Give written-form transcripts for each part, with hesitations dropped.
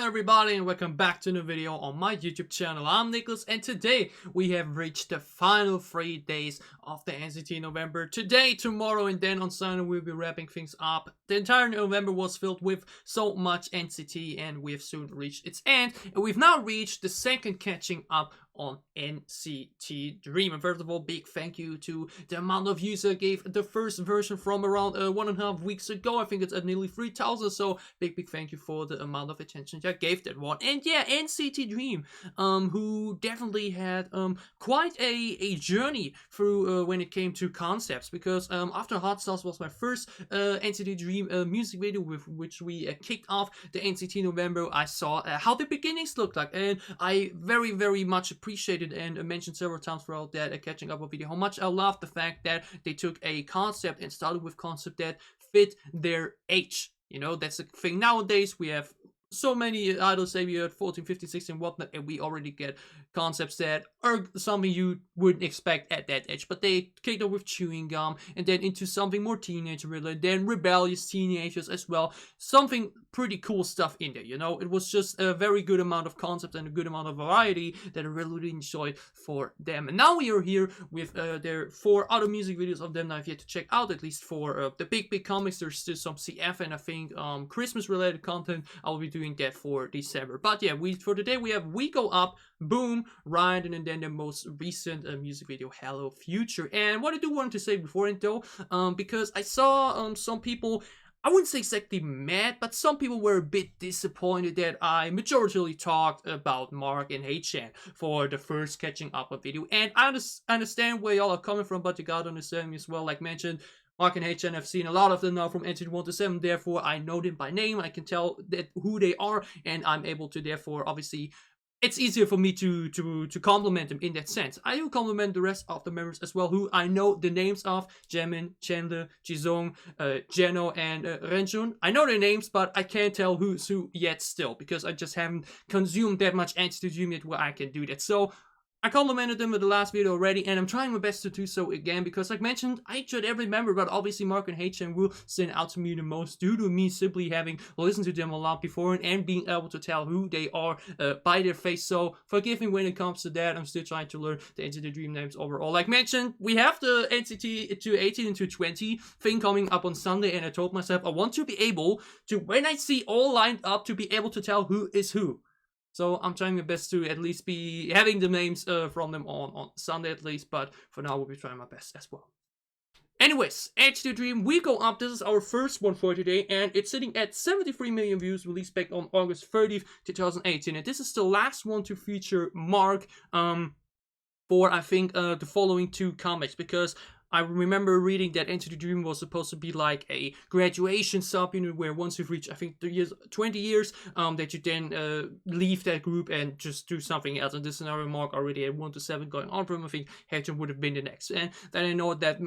everybody, and welcome back to a new video on my YouTube channel. I'm Nicholas, and today we have reached the final 3 days of the NCT November. Today, tomorrow, and then on Sunday we'll be wrapping things up. The entire November was filled with so much NCT, and we have soon reached its end. And we've now reached the second Catching Up on NCT DREAM. And first of all, big thank you to the amount of views I gave the first version from around 1.5 weeks ago. I think it's at nearly 3,000, so big thank you for the amount of attention I gave that one. And yeah, NCT DREAM, who definitely had quite a journey through when it came to concepts, because after Hot Sauce was my first NCT DREAM music video with which we kicked off the NCT November. I saw how the beginnings looked like, and I very much appreciated and mentioned several times throughout that catching up video how much I loved the fact that they took a concept and started with concept that fit their age. You know, that's the thing nowadays. We have so many idols, say we are 14, 15, 16, whatnot, and we already get concepts that are something you wouldn't expect at that age. But they kicked off with chewing gum, and then into something more teenager related, then rebellious teenagers as well. Something pretty cool stuff in there, you know. It was just a very good amount of concept and a good amount of variety that I really enjoyed for them. And now we are here with their 4 other music videos of them that I've yet to check out, at least for the big comics. There's still some CF and I think Christmas related content. I'll be doing that for December. But yeah, for today we have We Go Up, Boom, Ridin, and then the most recent music video, Hello Future. And what I do want to say before it though, because I saw some people, I wouldn't say exactly mad, but some people were a bit disappointed that I majoritarily talked about Mark and Haechan for the first Catching Up video. And I understand where y'all are coming from, but you gotta understand me as well. Like mentioned, Mark and Haechan, I've seen a lot of them now from NCT 1 to 7, therefore I know them by name, I can tell that who they are, and I'm able to therefore, obviously, it's easier for me to compliment them in that sense. I do compliment the rest of the members as well, who I know the names of: Jamin, Chandler, Jisung, Jeno, and Renjun. I know their names, but I can't tell who's who yet still, because I just haven't consumed that much NCT DREAM yet where I can do that. So I complimented them in the last video already, and I'm trying my best to do so again, because like mentioned, I enjoyed every member, but obviously Mark and Haechan will stand out to me the most due to me simply having listened to them a lot before and being able to tell who they are by their face. So forgive me when it comes to that. I'm still trying to learn the NCT DREAM names overall. Like mentioned, we have the NCT to 18 and to 20 thing coming up on Sunday, and I told myself I want to be able to, when I see all lined up, to be able to tell who is who. So I'm trying my best to at least be having the names from them on Sunday at least, but for now we'll be trying my best as well. Anyways, NCT DREAM, We Go Up. This is our first one for today, and it's sitting at 73 million views, released back on August 30th, 2018. And this is the last one to feature Mark for, I think, the following 2 comics, because I remember reading that NCT DREAM was supposed to be like a graduation sub-unit where once you've reached, I think, 20 years, that you then leave that group and just do something else. And this scenario, Mark already had 1 to 7 going on from him. I think Haechan would have been the next. And then I know that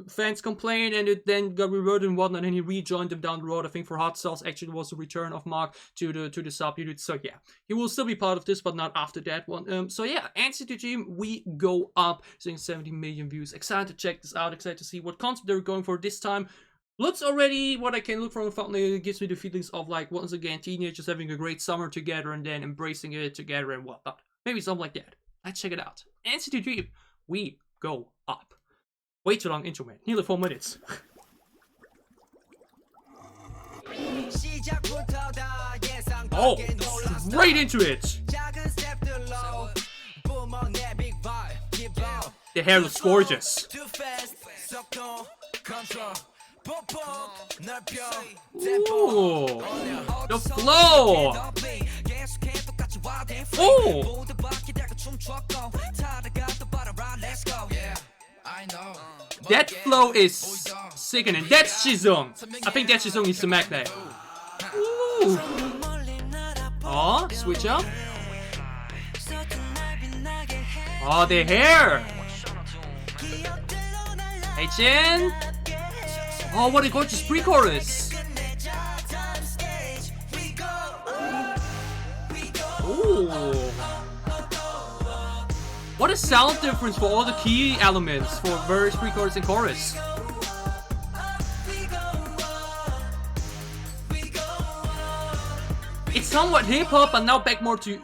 fans complained, and it then got reverted and whatnot, and he rejoined them down the road. I think for Hot Sauce, actually, was the return of Mark to the sub-unit. So yeah, he will still be part of this, but not after that one. So yeah, NCT DREAM, We Go Up, seeing 70 million views. Excited to check this out, excited to see what concept they're going for this time. Looks already, what I can look from the thumbnail, it gives me the feelings of, like, once again, teenagers having a great summer together and then embracing it together and whatnot. Maybe something like that. Let's check it out. NCT DREAM, We Go Up. Way too long intro, man. Nearly 4 minutes. Oh, straight into it. The hair looks gorgeous. Ooh, the flow. Oh, that flow is sickening. That's Jisung. I think that's Jisung is the magnet. Ooh. Oh, switch up. Oh, the hair. Haechan. Oh, what a gorgeous pre-chorus. Ooh. What a sound difference for all the key elements for verse, pre-chorus, and chorus. It's somewhat hip-hop, but now back more to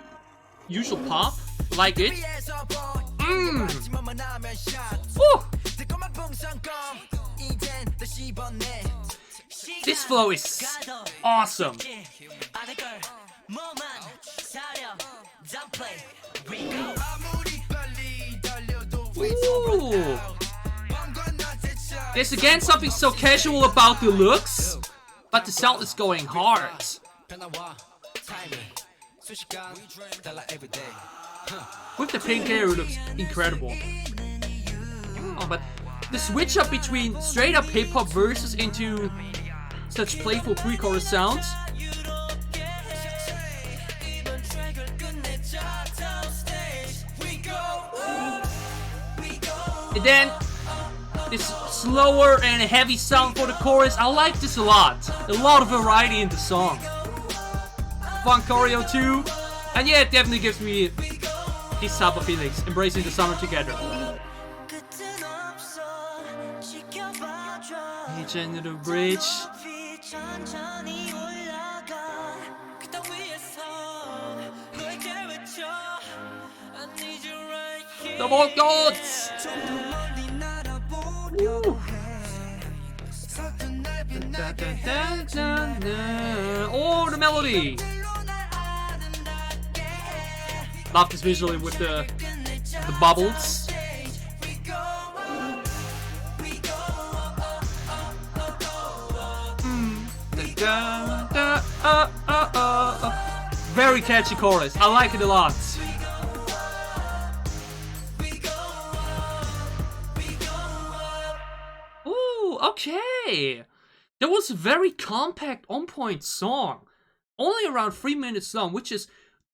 usual pop. Like it. Woo. This flow is awesome. Ooh. There's again something so casual about the looks, but the sound is going hard. With the pink hair, it looks incredible. Oh, but the switch up between straight up hip hop verses into such playful pre-chorus sounds. And then this slower and heavy sound for the chorus. I like this a lot. A lot of variety in the song. Fun choreo too. And yeah, it definitely gives me these type of feelings. Embracing the summer together. Each end of the bridge. The vocals! Oh, the melody! Love this visually with the bubbles. Very catchy chorus. I like it a lot. Ooh, okay. That was a very compact, on-point song. Only around 3 minutes long, which is,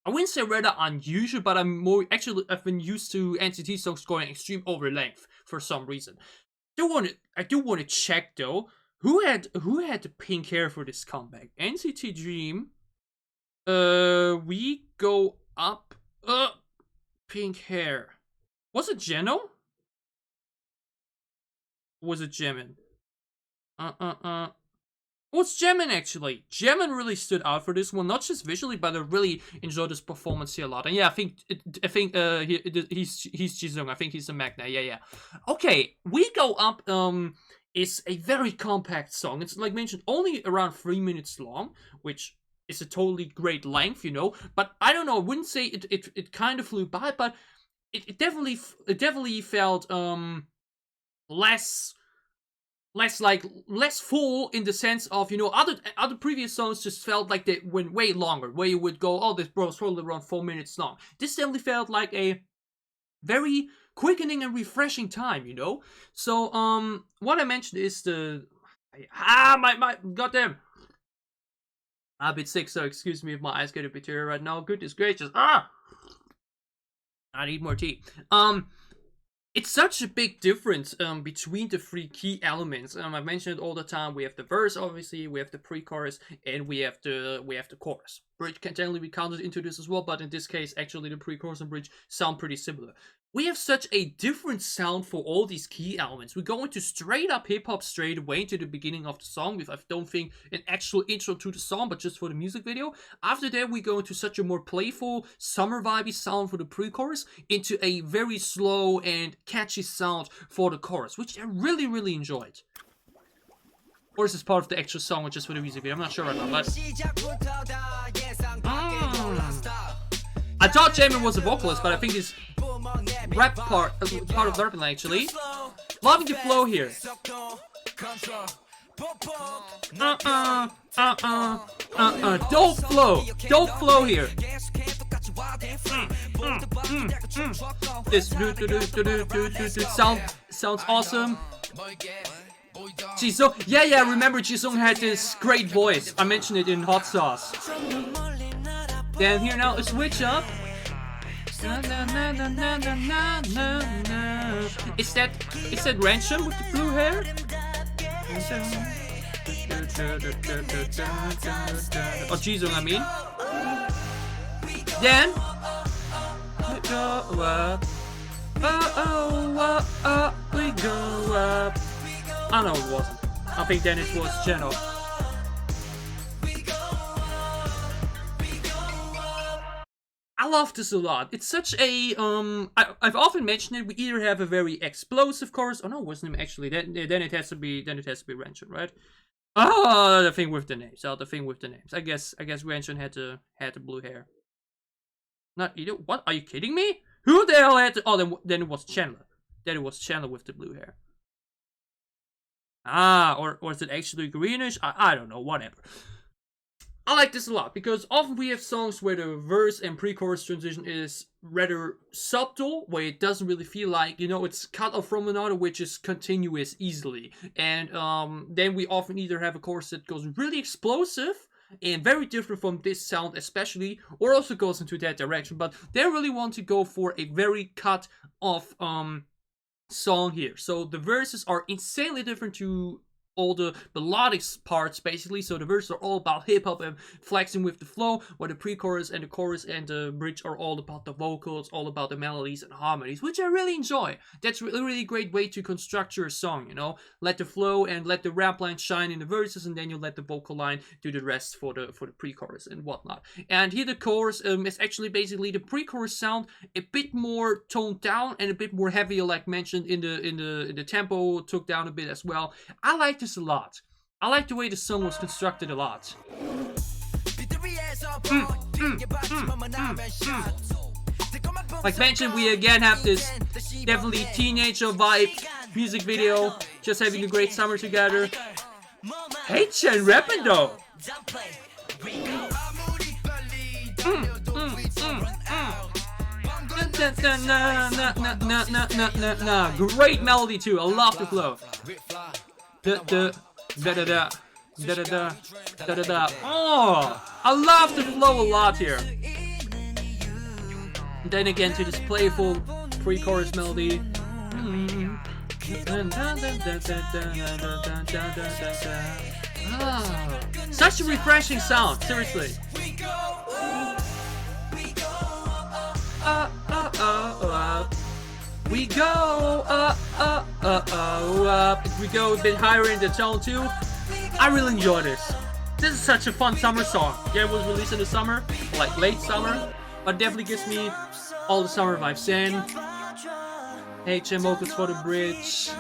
I wouldn't say rather unusual, but I've been used to NCT songs going extreme over length for some reason. I do want to check though, who had the pink hair for this comeback? NCT DREAM. We go up. Pink hair. Was it Jeno? Was it Jimin? Was Jimin actually? Jimin really stood out for this one, not just visually, but I really enjoyed his performance here a lot. And yeah, I think he's Jisung. I think he's a Magna. Yeah. Okay, We Go Up is a very compact song. It's like mentioned, only around 3 minutes long, which is a totally great length, you know. But I don't know. I wouldn't say it kind of flew by, but it definitely felt less full in the sense of, you know, other previous songs just felt like they went way longer, where you would go, oh, this bro's probably around 4 minutes long. This definitely felt like a very quickening and refreshing time, you know. So what I mentioned is my goddamn, I'm a bit sick, so excuse me if my eyes get a bit teary right now. Goodness gracious, I need more tea. It's such a big difference between the three key elements. I mentioned it all the time. We have the verse, obviously, we have the pre-chorus, and we have the chorus. Bridge can generally be counted into this as well, but in this case, actually, the pre-chorus and bridge sound pretty similar. We have such a different sound for all these key elements. We go into straight up hip-hop straight away into the beginning of the song with, I don't think, an actual intro to the song, but just for the music video. After that, we go into such a more playful, summer vibey sound for the pre-chorus, into a very slow and catchy sound for the chorus, which I really, really enjoyed. Or is this part of the extra song or just for the music video? I'm not sure right now, but... I thought Jamin was a vocalist, but I think his rap part of the rapping actually. Loving the flow here. Dope flow here. This sounds awesome. Jisung, yeah, remember Jisung had this great voice. I mentioned it in Hot Sauce. Then here now a switch up. Is that Ransom with the blue hair? Oh, Jisung, I mean. Then we go up. We go up. I know it wasn't. I think then it was Jeno. I love this a lot. It's such a I've often mentioned it. We either have a very explosive chorus. Oh no, it wasn't him actually. Then it has to be Renchun, right? Oh, the thing with the names. Oh, the thing with the names. I guess Renchun had the blue hair. Not either. What? Are you kidding me? Who the hell had? Oh, then it was Chandler. Then it was Chandler with the blue hair. Ah, or was it actually greenish? I don't know. Whatever. I like this a lot because often we have songs where the verse and pre-chorus transition is rather subtle, where it doesn't really feel like, you know, it's cut off from another, which is continuous easily. And then we often either have a chorus that goes really explosive and very different from this sound especially, or also goes into that direction. But they really want to go for a very cut off song here. So the verses are insanely different to all the melodic parts basically. So the verses are all about hip-hop and flexing with the flow, while the pre-chorus and the chorus and the bridge are all about the vocals, all about the melodies and harmonies, which I really enjoy. That's a really great way to construct your song, you know. Let the flow and let the rap line shine in the verses, and then you let the vocal line do the rest for the pre-chorus and whatnot. And here the chorus is actually basically the pre-chorus sound a bit more toned down and a bit more heavier, like mentioned in the tempo took down a bit as well. I like this a lot. I like the way the song was constructed a lot. Like mentioned, we again have this definitely teenager vibe music video, just having a great summer together. H-Chan rapping though. Great melody too. I love the flow. Oh, I love the flow a lot here. And then again to this playful pre-chorus melody. Such a refreshing sound, seriously. We go up. We go a bit higher in the tone too. I really enjoy this. This is such a fun summer song. Yeah, it was released in the summer, like late summer, but definitely gives me all the summer vibes. And H&M vocals for the bridge.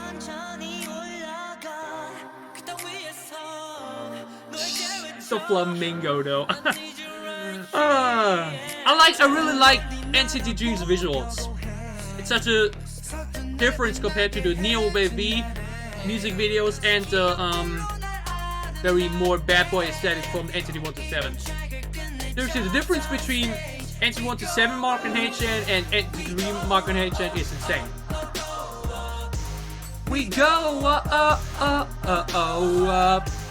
So flamingo though. I really like NCT DREAM's visuals. It's such a difference compared to the Neo Baby music videos and the very more bad boy aesthetic from NCT 127. Seriously, the difference between NCT 127 Mark and HN and NCT DREAM Mark and HN is insane. We go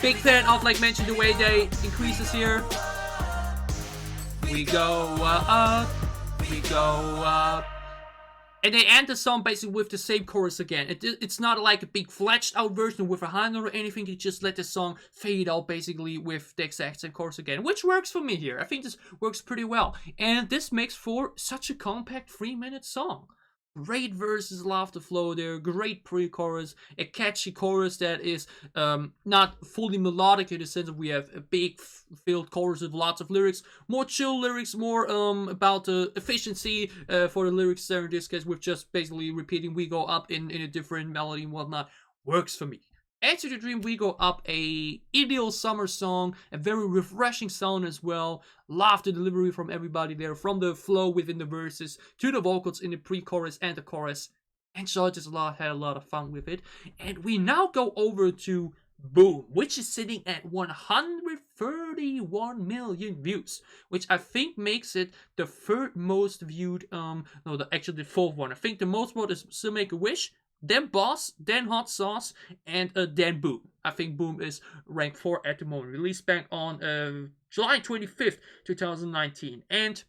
big fan of, like mentioned, the way they increases here. We go up. And they end the song basically with the same chorus again. It's not like a big fledged out version with a high note or anything. You just let the song fade out basically with the exact same chorus again, which works for me here. I think this works pretty well. And this makes for such a compact 3-minute song. Great verses, love the flow there, great pre-chorus, a catchy chorus that is not fully melodic in the sense that we have a big filled chorus with lots of lyrics, more chill lyrics, more about the efficiency for the lyrics there in this case, with just basically repeating "we go up" in a different melody and whatnot. Works for me. NCT DREAM We Go Up, a ideal summer song, a very refreshing sound as well. Love the delivery from everybody there, from the flow within the verses to the vocals in the pre-chorus and the chorus. Enjoyed this a lot, had a lot of fun with it. And we now go over to Boom, which is sitting at 131 million views, which I think makes it the third most viewed, actually the fourth one. I think the most voted is Still Make a Wish, then Boss, then Hot Sauce, and then Boom. I think Boom is ranked 4 at the moment. Released back on July 25th, 2019. And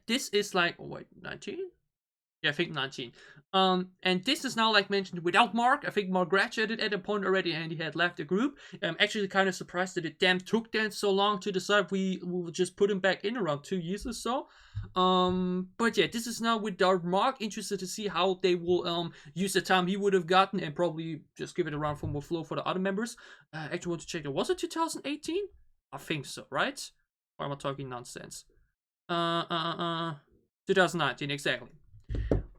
this is like, 19? Yeah, I think 19. And this is now, like mentioned, without Mark. I think Mark graduated at a point already and he had left the group. I'm actually kind of surprised that it took them so long to decide we will just put him back in around 2 years or so. But yeah, this is now without Mark. Interested to see how they will use the time he would have gotten and probably just give it around for more flow for the other members. Actually want to check it. Was it 2018? I think so, right? Or am I talking nonsense? Uh, 2019, exactly.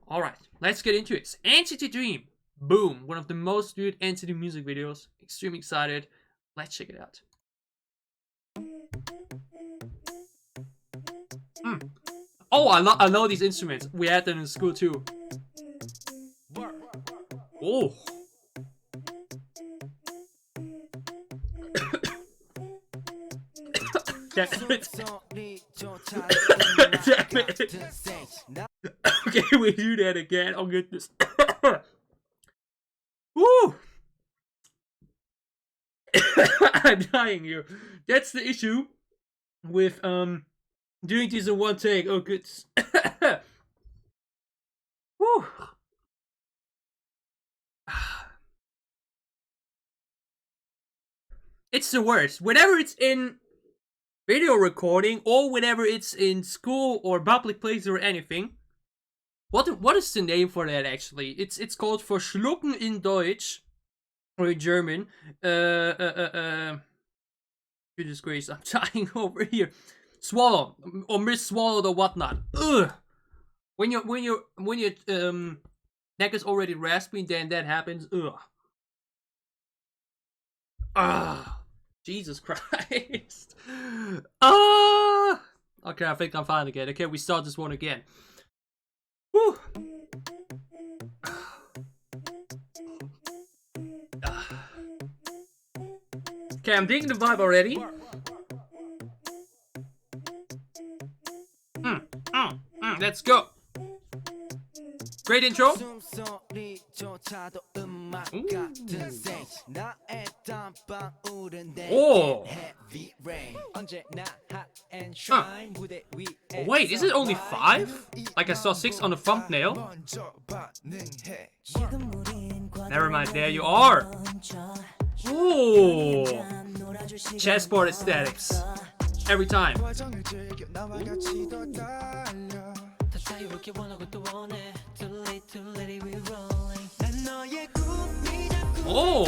Alright, let's get into it. NCT DREAM. Boom. One of the most viewed NCT music videos. Extremely excited. Let's check it out. Oh, I know these instruments. We had them in school too. Oh. Damn it. Damn it. Okay, we do that again. Oh goodness. Woo! I'm dying here. That's the issue with doing this in one take. Oh goodness. Woo! It's the worst. Whenever it's in video recording or whenever it's in school or public places or anything. What is the name for that actually? It's called verschlucken in Deutsch or in German. Goodness gracious, I'm dying over here. Swallow or miss-swallowed or whatnot. Ugh. When your neck is already raspy, then that happens. Ugh. Ah, Jesus Christ. Ah. Okay, I think I'm fine again. Okay, we start this one again. Whew. Okay, I'm digging the vibe already. Let's go. Great intro. Oh. Wait, is it only 5? Like I saw 6 on the thumbnail. Never mind, there you are. Ooh. Chessboard aesthetics. Every time. Oh.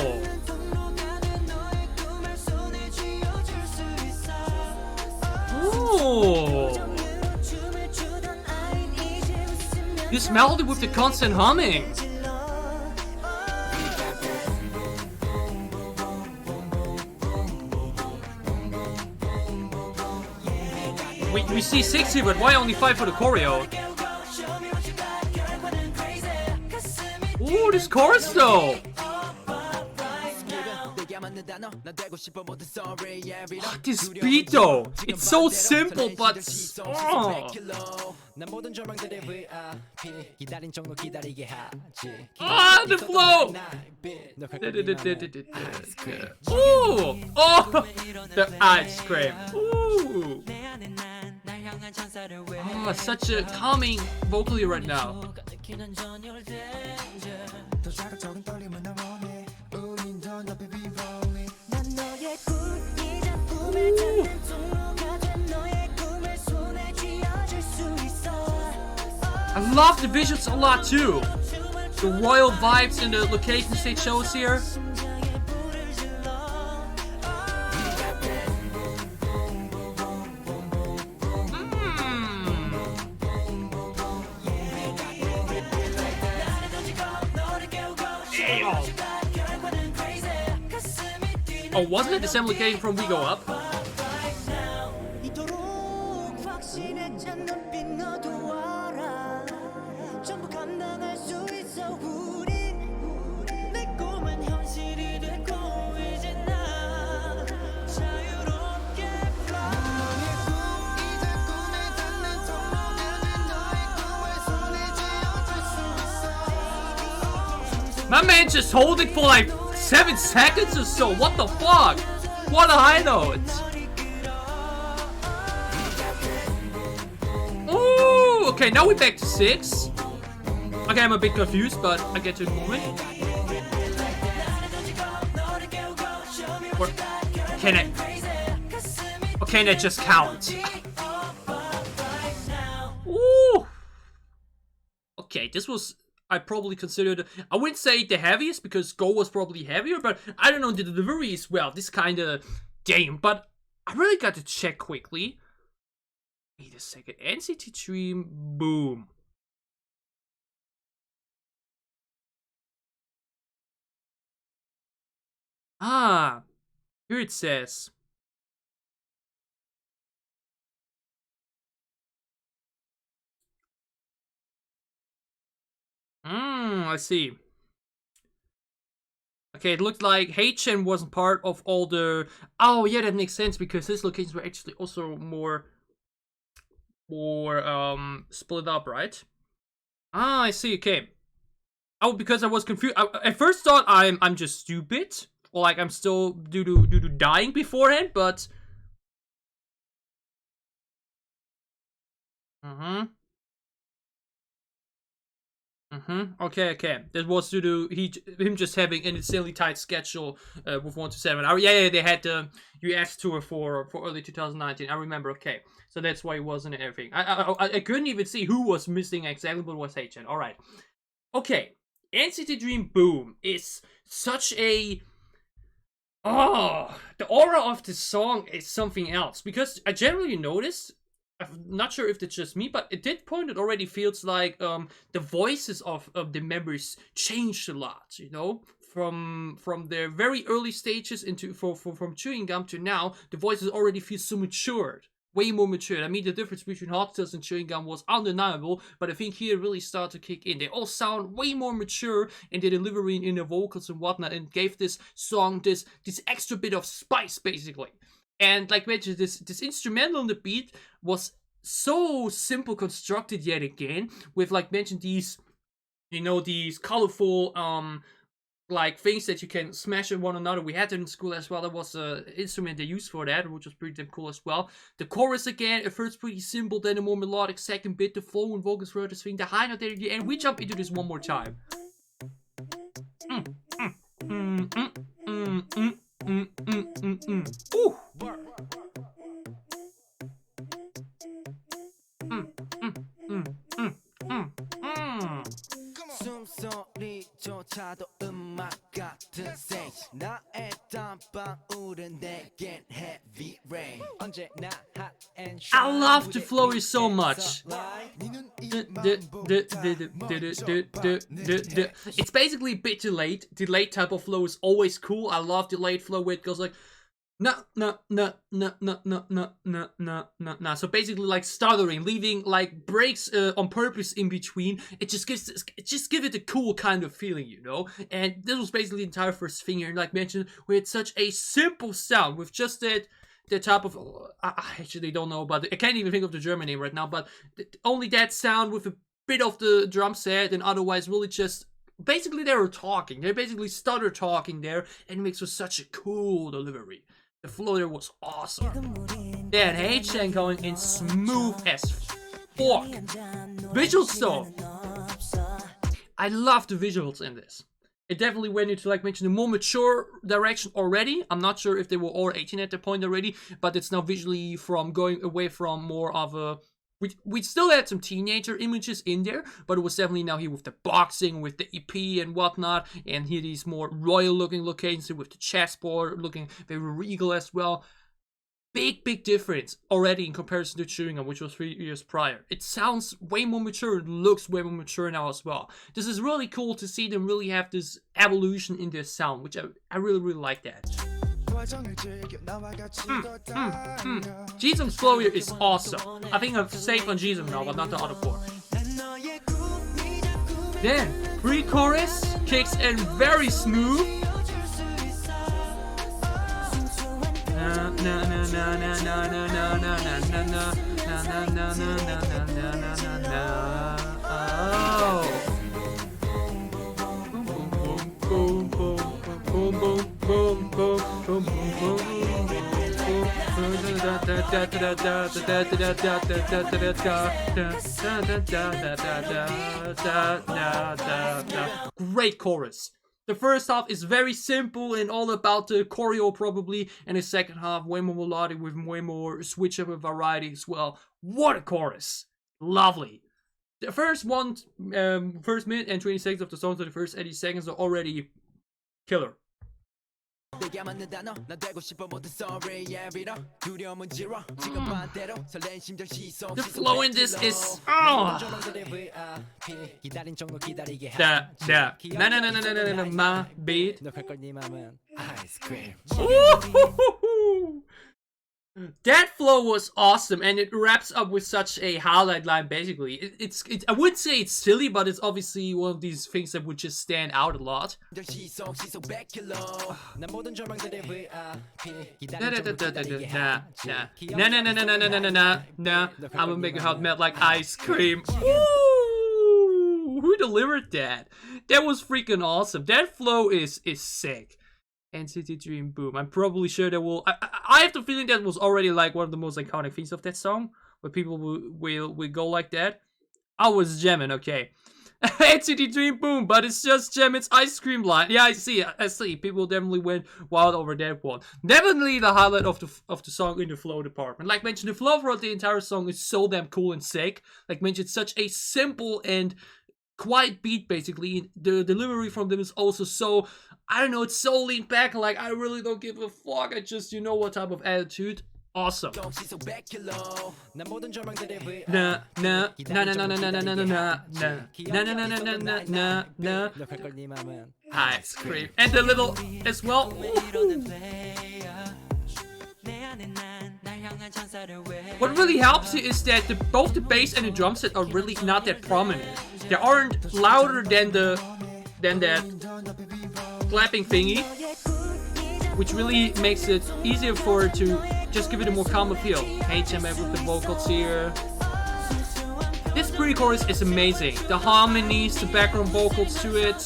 Ooh. This melody with the constant humming. We see 6 here, but why only 5 for the choreo? Ooh, this chorus though! This beat though! It's so simple, but... Oh. Ah, the flow! Ooh! Oh! The ice cream! Ooh! Oh, such a calming vocally right now. I love the visuals a lot too. The royal vibes in the locations they chose here. Oh, wasn't it the same location from We Go Up? My man just hold it for like 7 seconds or so. What the fuck? What a high note. Ooh, okay, now we're back to 6. Okay, I'm a bit confused, but I get to the moment. Or can it? Or can it just count? Ooh. Okay, this was... I probably considered, I wouldn't say the heaviest because Go was probably heavier, but I don't know, the delivery is, well, this kind of game. But I really got to check quickly. Wait a second. NCT DREAM Boom. Ah, here it says. I see. Okay, it looked like HN wasn't part of all the... Oh, yeah, that makes sense, because his locations were actually also more split up, right? Ah, I see, okay. Oh, because I was confused. I at first thought I'm just stupid. Or like I'm still due to dying beforehand, but... Okay, okay. That was due to him just having an insanely tight schedule with 1 to 7. Oh, yeah, they had the US tour for early 2019. I remember. Okay, so that's why he wasn't in everything. I couldn't even see who was missing exactly, but it was HN. All right. Okay, NCT DREAM Boom is such a... Oh, the aura of this song is something else, because I generally noticed, I'm not sure if it's just me, but at that point it already feels like the voices of the members changed a lot, you know? From their very early stages into from chewing gum to now, the voices already feel so matured. Way more matured. I mean, the difference between Hot Tales and Chewing Gum was undeniable, but I think here it really started to kick in. They all sound way more mature in their delivery, in their vocals and whatnot, and gave this song this extra bit of spice, basically. And like mentioned, this instrumental on the beat was so simple constructed yet again, with like mentioned these, you know, these colorful like things that you can smash at one another. We had it in school as well. There was an instrument they used for that, which was pretty damn cool as well. The chorus again, at first pretty simple, then a more melodic second bit, the flow and vocals further swing, the high note there at the end. We jump into this one more time. Ooh. I love the flow so much. It's basically a bit delayed. Delayed type of flow is always cool. I love delayed flow where it goes like no. So basically like stuttering, leaving like breaks on purpose in between. It just gives it a cool kind of feeling, you know. And this was basically the entire first thing here. And like mentioned, we had such a simple sound with just that type of... I actually don't know, but I can't even think of the German name right now. But only that sound with a bit of the drum set, and otherwise really just... Basically, they were talking. They basically stutter talking there, and it makes for such a cool delivery. The flow there was awesome. Then HN going in smooth as fuck. Visuals though, I love the visuals in this. It definitely went into, like mentioned, a more mature direction already. I'm not sure if they were all 18 at the point already, but it's now visually from going away from more of a... We still had some teenager images in there, but it was definitely now here with the boxing, with the EP and whatnot, and here these more royal looking locations with the chessboard looking very regal as well. Big difference already in comparison to Chewing Gum, which was 3 years prior. It sounds way more mature, it looks way more mature now as well. This is really cool to see them really have this evolution in their sound, which I really like that. Jisung's flow here is awesome. I think I'm safe on Jisung now, but not the other four. Then, pre-chorus kicks in very smooth. Great chorus. The first half is very simple and all about the choreo probably, and the second half way more melodic with way more switch up and variety as well. What a chorus! Lovely. The first minute and 20 seconds of the song, so the first 80 seconds are already killer. The flow in this is my beat. That flow was awesome, and it wraps up with such a highlight line. Basically, it's I wouldn't say it's silly, but it's obviously one of these things that would just stand out a lot. Nah. I'ma make it hot melt like ice cream. Ooh, who delivered that? That was freaking awesome. That flow is sick. NCT DREAM, boom. I'm probably sure that will. I have the feeling that was already like one of the most iconic things of that song, where people will go like that. I was jamming, okay. NCT DREAM, boom, but it's just Jamin's ice cream line. Yeah, I see. People definitely went wild over that one. Definitely the highlight of the song in the flow department. Like mentioned, the flow throughout the entire song is so damn cool and sick. Like mentioned, such a simple and quiet beat, basically. The delivery from them is also so, I don't know, it's so lean back, like I really don't give a fuck. I just, you know what type of attitude. Awesome. Ice cream. And the little as well. What really helps here is that both the bass and the drum set are really not that prominent. They aren't louder than that clapping thingy, which really makes it easier for it to just give it a more calm feel. HM with the vocals here. This pre-chorus is amazing. The harmonies, the background vocals to it.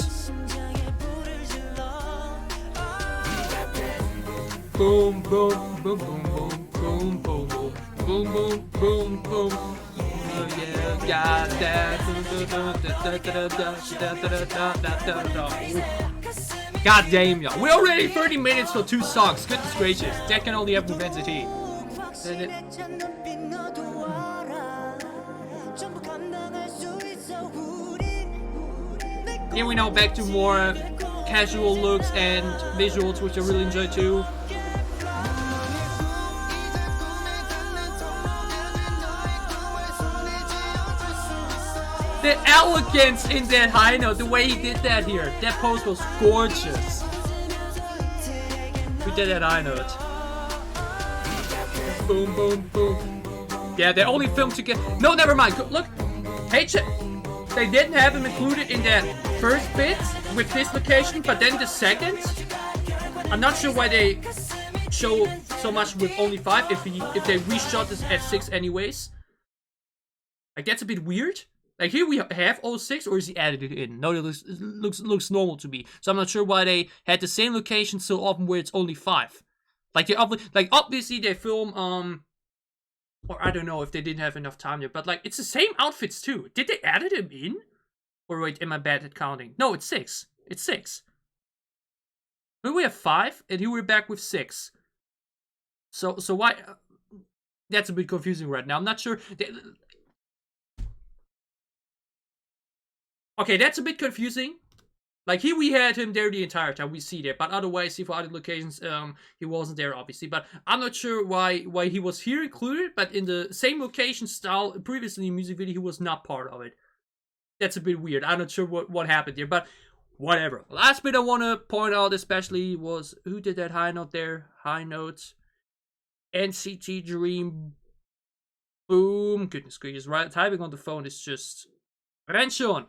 Boom, boom, boom, boom, boom, boom, boom, boom, boom, boom, boom, boom. Oh yeah, got that. God damn, y'all. We're already 30 minutes for 2 songs. Goodness gracious. That can only happen with NCT. Here we now back to more casual looks and visuals, which I really enjoy too. The elegance in that high note, the way he did that here, that pose was gorgeous. We did that high note. Boom, boom, boom. Yeah, they only filmed together. No, never mind. Look, hey, they didn't have him included in that first bit with this location, but then the second, I'm not sure why they show so much with only 5 if they reshot this at 6 anyways. Like, that's a bit weird. Like here we have 06, or is he added it in? No, it looks normal to me. So I'm not sure why they had the same location so often where it's only 5. Like obviously they film or I don't know if they didn't have enough time there, but like it's the same outfits too. Did they added him in? Or wait, am I bad at counting? No, it's 6. It's 6. Here we have 5, and here we're back with 6. So why? That's a bit confusing right now. I'm not sure. Okay, that's a bit confusing. Like here we had him there the entire time, we see that, but otherwise, see for other locations, he wasn't there obviously. But I'm not sure why he was here included, but in the same location style previously in the music video, he was not part of it. That's a bit weird. I'm not sure what happened here, but whatever. Last bit I want to point out especially was who did that high note there? High notes. NCT DREAM. Boom. Goodness gracious, right? Typing on the phone is just Renshon.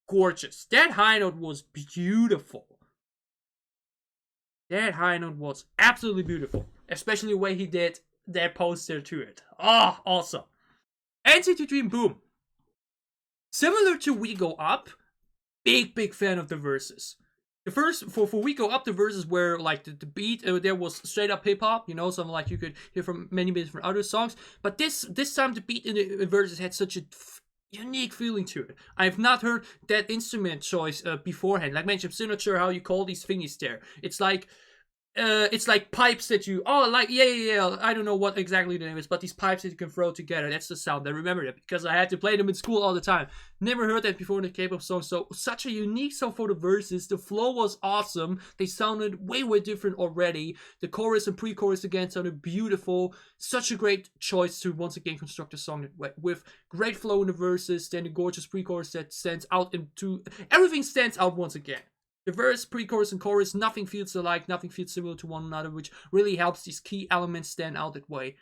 Gorgeous. That high note was beautiful. That high note was absolutely beautiful. Especially the way he did that poster to it. Ah, awesome. NCT DREAM, boom. Similar to We Go Up, big fan of the verses. The first, for We Go Up, the verses were like the beat, there was straight up hip hop, you know, something like you could hear from many different other songs. But this time the beat in the verses had such a unique feeling to it. I have not heard that instrument choice beforehand. Like mentioned, I'm still not sure how you call these thingies there. It's like it's like pipes that you, oh, like, yeah, I don't know what exactly the name is, but these pipes that you can throw together, that's the sound. I remember that because I had to play them in school all the time. Never heard that before in a K-pop song, so such a unique song for the verses. The flow was awesome. They sounded way different already. The chorus and pre-chorus again sounded beautiful. Such a great choice to once again construct a song with great flow in the verses, then the gorgeous pre-chorus that stands out into, everything stands out once again. The verse, pre-chorus, and chorus, nothing feels alike, nothing feels similar to one another, which really helps these key elements stand out that way.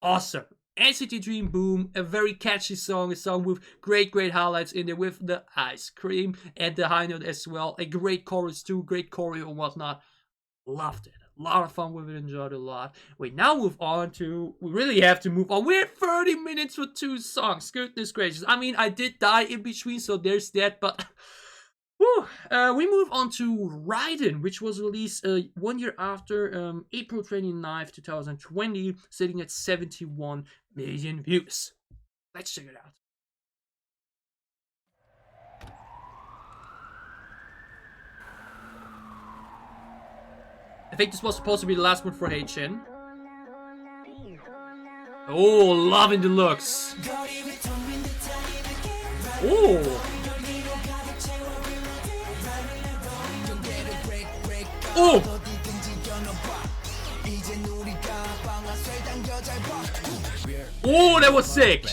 Awesome. NCT DREAM Boom, a very catchy song, a song with great highlights in there with the ice cream and the high note as well. A great chorus too, great choreo and whatnot. Loved it. A lot of fun with it, enjoyed it a lot. We now move on to, we really have to move on. We're 30 minutes for 2 songs. Goodness gracious. I mean, I did die in between, so there's that, but... we move on to Ridin, which was released 1 year after, April 29th, 2020, sitting at 71 million views. Let's check it out. I think this was supposed to be the last one for HN. Oh, loving the looks. Oh. Oh! Oh, that was sick!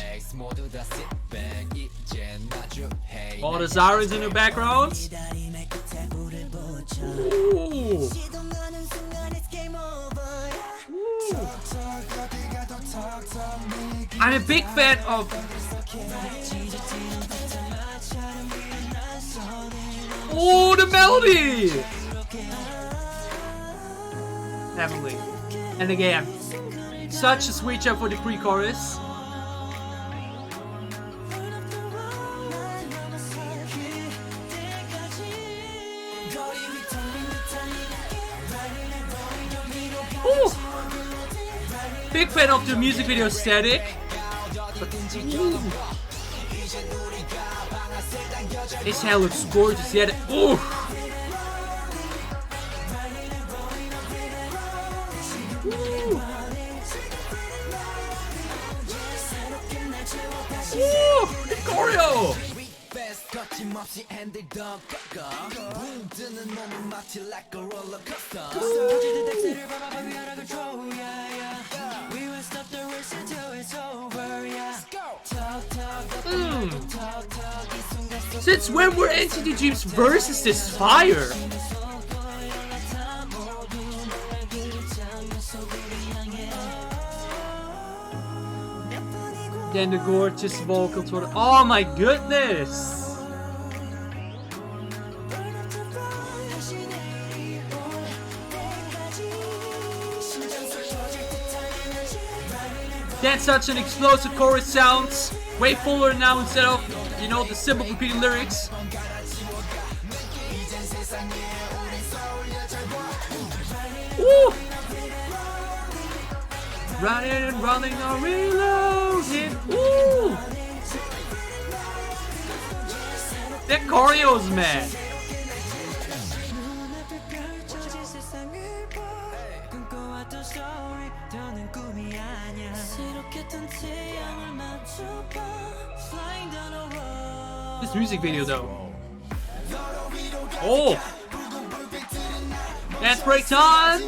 All the sirens in the background. Ooh. I'm a big fan of... Oh, the melody! Heavenly. And again, such a switch up for the pre-chorus. Ooh. Big fan of the music video aesthetic. This hair looks gorgeous yet. Ooh. Ooh, the choreo! Since when were NCT DREAM's verses this fire? Then the gorgeous vocals were, oh my goodness! That's such an explosive chorus sounds. Way fuller now instead of, you know, the simple repeating lyrics. Woo! Running and running or reloading. Woo! That choreos, man. This music video though. Oh! Dance break time!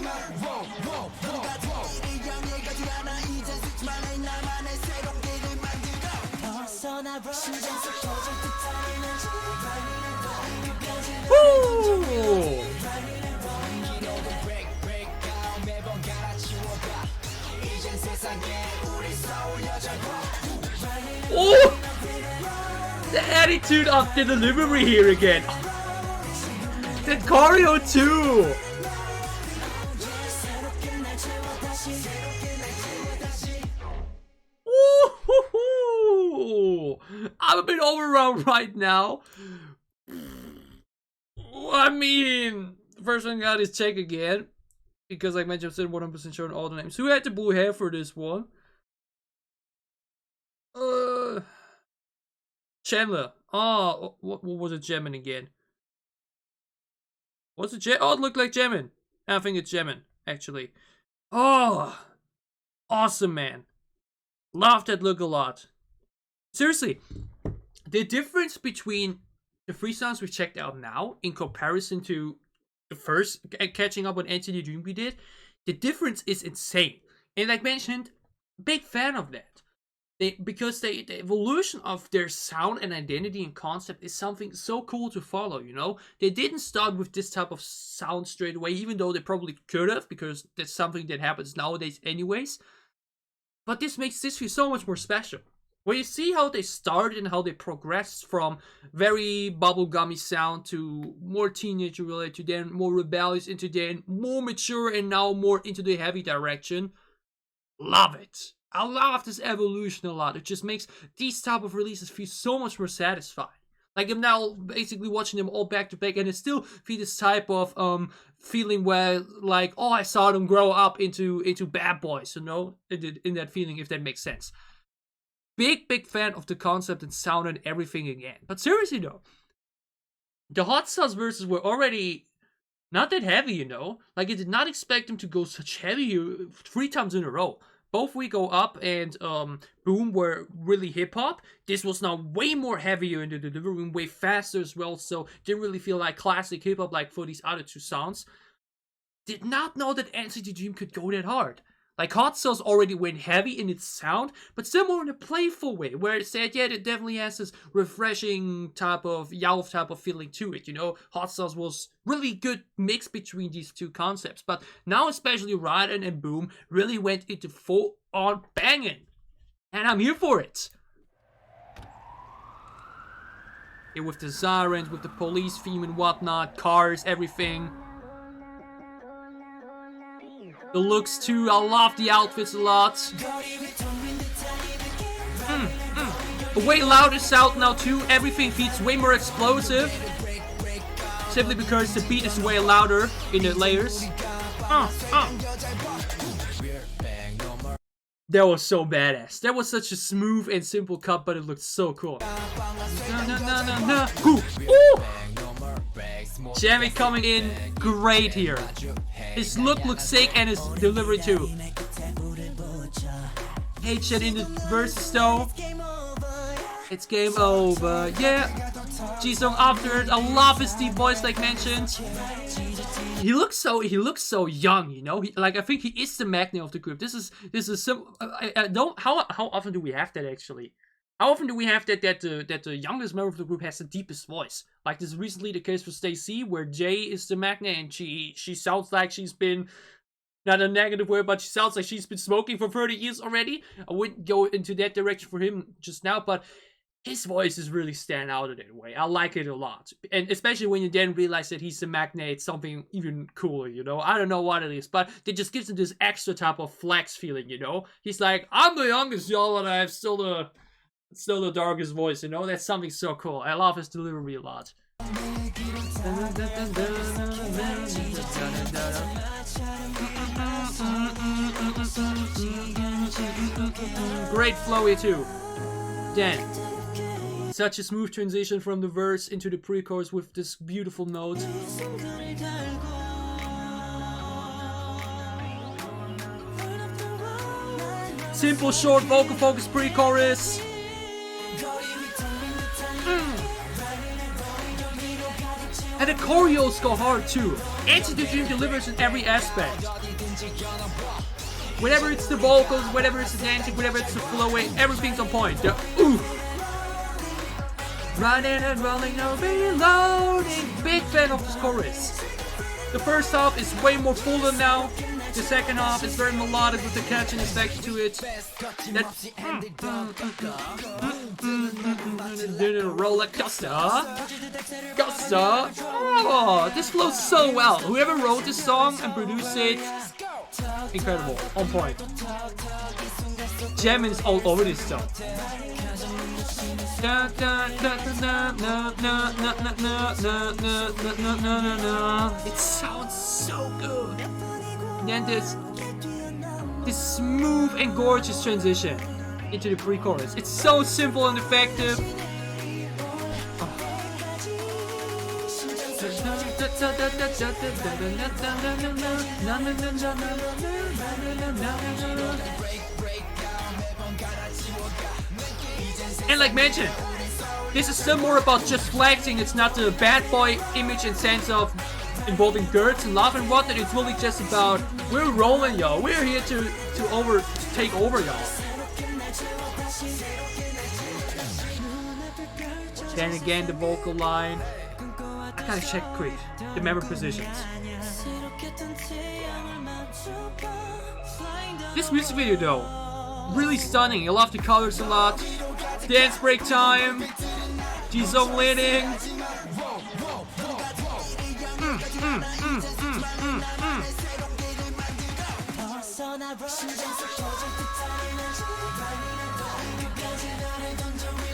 Woo! Oh! The attitude of the delivery here again. The choreo too. Woo-hoo-hoo. I'm a bit overwhelmed right now. I mean, the first one I got is check again. Because like mentioned, I'm still 100% sure on all the names. Who had the blue hair for this one? Chandler. Oh, what was it, Jamin again? What's it? Oh, it looked like Jamin. And I think it's Jimin, actually. Oh, awesome, man. Love that look a lot. Seriously, the difference between the 3 songs we checked out now in comparison to the first Catching Up on NCT DREAM we did, the difference is insane. And like mentioned, big fan of that. Because the evolution of their sound and identity and concept is something so cool to follow, you know? They didn't start with this type of sound straight away, even though they probably could have, because that's something that happens nowadays anyways. But this makes this feel so much more special. When you see how they started and how they progressed from very bubblegummy sound to more teenage related, to then more rebellious, into then more mature, and now more into the heavy direction. Love it. I love this evolution a lot. It just makes these type of releases feel so much more satisfying. Like, I'm now basically watching them all back to back, and it still feel this type of feeling where, like, oh, I saw them grow up into bad boys, you know, in that feeling, if that makes sense. Big fan of the concept and sound and everything again. But seriously though, the Hot Sauce verses were already not that heavy, you know. Like, I did not expect them to go such heavy 3 times in a row. Both We Go Up and Boom were really hip-hop. This was now way more heavier in the delivery, way faster as well, so didn't really feel like classic hip-hop like for these other 2 sounds. Did not know that NCT DREAM could go that hard. Like, Hot Sauce already went heavy in its sound, but still more in a playful way, where it said, yeah, it definitely has this refreshing type of Yalf type of feeling to it, you know? Hot Sauce was really good mix between these 2 concepts, but now especially Ridin and Boom really went into full-on banging, and I'm here for it. Yeah, with the sirens, with the police theme and whatnot, cars, everything. The looks too, I love the outfits a lot. Way louder sound now too, everything feels way more explosive. Simply because the beat is way louder in the layers. That was so badass. That was such a smooth and simple cut, but it looked so cool. Jamie coming in great here. His look looks sick and his delivery too. H-Chat in the verses though. It's game over, yeah. G-Song after it. I love his deep voice like mentioned. He looks so young, you know. I think he is the magnet of the group. This is some. I don't. How often do we have that actually? How often do we have that the youngest member of the group has the deepest voice? Like, this is recently the case for Stacey, where Jay is the magnet, and she sounds like she's been, not a negative word, but she sounds like she's been smoking for 30 years already. I wouldn't go into that direction for him just now, but his voice is really stand out in that way. I like it a lot. And especially when you then realize that he's the magnet, it's something even cooler, you know? I don't know what it is, but it just gives him this extra type of flex feeling, you know? He's like, I'm the youngest, y'all, and I have still the darkest voice, you know? That's something so cool. I love his delivery a lot. Great flowy too. Then, such a smooth transition from the verse into the pre-chorus with this beautiful note. Simple, short, vocal focus pre-chorus. And the choreos go hard too. NCT DREAM delivers in every aspect. Whenever it's the vocals, whenever it's the dancing, whenever it's the flowing, everything's on point. The Running and rolling, no reloading. Big fan of this chorus. The first half is way more fuller now. The second half is very melodic with the catching effect to it. Roller coaster. Oh, this flows so well. Whoever wrote this song and produced it, incredible, on point. Jamin is all over this song. It sounds so good. And then this smooth and gorgeous transition into the pre-chorus. It's so simple and effective. And like mentioned, this is still more about just flexing. It's not the bad boy image in sense of involving girls and love and whatnot. It's really just about we're rolling, y'all. We're here to take over, y'all. Then again, the vocal line. I gotta check quick the member positions. This music video though, really stunning. I love the colors a lot. Dance break time. Jisung leading.